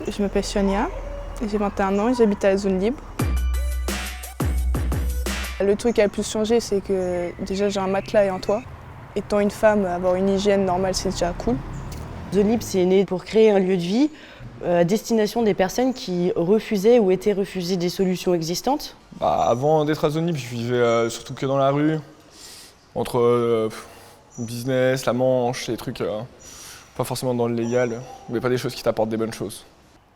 Je m'appelle Sonia, j'ai 21 ans et j'habite à la zone libre. Le truc qui a le plus changé, c'est que déjà j'ai un matelas et un toit. Étant une femme, avoir une hygiène normale, c'est déjà cool. Zone Libre, c'est né pour créer un lieu de vie à destination des personnes qui refusaient ou étaient refusées des solutions existantes. Avant d'être à Zone Libre, je vivais surtout que dans la rue, entre business, la manche, les trucs pas forcément dans le légal, mais pas des choses qui t'apportent des bonnes choses.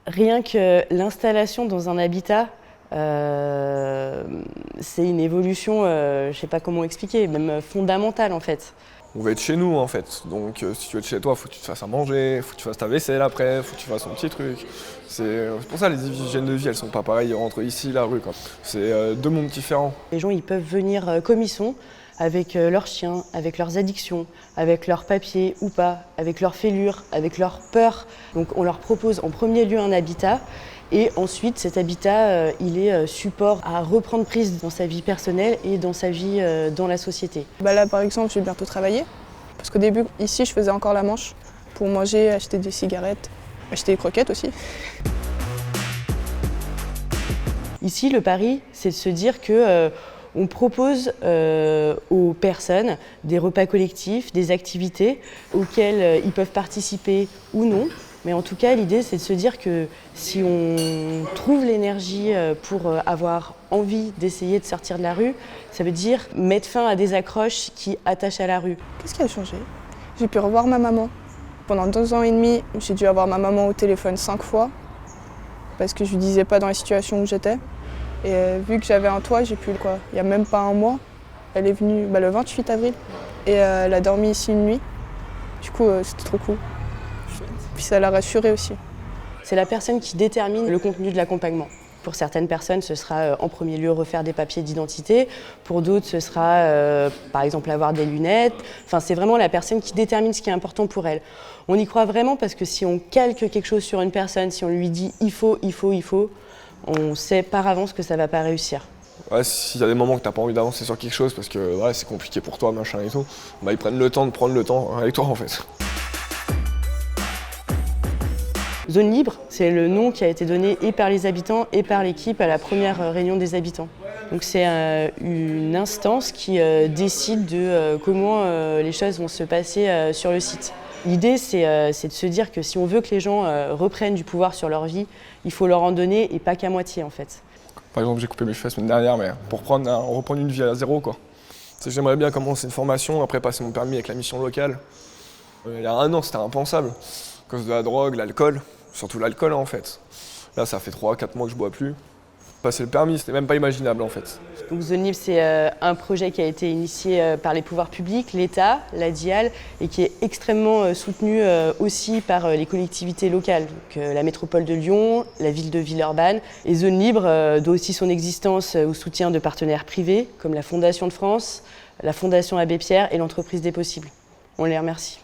Rien que l'installation dans un habitat, c'est une évolution, je ne sais pas comment expliquer, même fondamentale en fait. On veut être chez nous en fait, donc si tu veux être chez toi, il faut que tu te fasses à manger, il faut que tu fasses ta vaisselle après, il faut que tu fasses ton petit truc. C'est pour ça les hygiènes de vie, elles sont pas pareilles entre ici et la rue, quoi. C'est deux mondes différents. Les gens ils peuvent venir comme ils sont, avec leurs chiens, avec leurs addictions, avec leurs papiers ou pas, avec leurs fêlures, avec leurs peurs. Donc on leur propose en premier lieu un habitat et ensuite cet habitat il est support à reprendre prise dans sa vie personnelle et dans sa vie dans la société. Là par exemple, je vais bientôt travailler parce qu'au début ici je faisais encore la manche pour manger, acheter des cigarettes, acheter des croquettes aussi. Ici le pari c'est de se dire que on propose aux personnes des repas collectifs, des activités auxquelles ils peuvent participer ou non. Mais en tout cas, l'idée, c'est de se dire que si on trouve l'énergie pour avoir envie d'essayer de sortir de la rue, ça veut dire mettre fin à des accroches qui attachent à la rue. Qu'est-ce qui a changé? J'ai pu revoir ma maman. Pendant 2 ans et demi, j'ai dû avoir ma maman au téléphone 5 fois parce que je lui disais pas dans la situation où j'étais. Et vu que j'avais un toit, j'ai pu quoi. Il n'y a même pas un mois, elle est venue le 28 avril et elle a dormi ici une nuit. Du coup, c'était trop cool. Puis ça l'a rassurée aussi. C'est la personne qui détermine le contenu de l'accompagnement. Pour certaines personnes, ce sera en premier lieu refaire des papiers d'identité. Pour d'autres, ce sera par exemple avoir des lunettes. Enfin, c'est vraiment la personne qui détermine ce qui est important pour elle. On y croit vraiment parce que si on calque quelque chose sur une personne, si on lui dit il faut, on sait par avance que ça ne va pas réussir. Ouais, s'il y a des moments que tu n'as pas envie d'avancer sur quelque chose parce que ouais, c'est compliqué pour toi, machin et tout, ils prennent le temps de prendre le temps avec toi en fait. Zone Libre, c'est le nom qui a été donné et par les habitants et par l'équipe à la première réunion des habitants. Donc c'est une instance qui décide de comment les choses vont se passer sur le site. L'idée, c'est de se dire que si on veut que les gens reprennent du pouvoir sur leur vie, il faut leur en donner et pas qu'à moitié en fait. Par exemple, j'ai coupé mes cheveux la semaine dernière, mais pour reprendre une vie à zéro, quoi. J'aimerais bien commencer une formation, après passer mon permis avec la mission locale. Il y a 1 an, c'était impensable, à cause de la drogue, l'alcool, surtout l'alcool en fait. Là, ça fait 3-4 mois que je bois plus. Passer le permis, c'était même pas imaginable en fait. Donc Zone Libre, c'est un projet qui a été initié par les pouvoirs publics, l'État, la DIAL, et qui est extrêmement soutenu aussi par les collectivités locales. Donc, la métropole de Lyon, la ville de Villeurbanne. Et Zone Libre doit aussi son existence au soutien de partenaires privés, comme la Fondation de France, la Fondation Abbé Pierre et l'entreprise des possibles. On les remercie.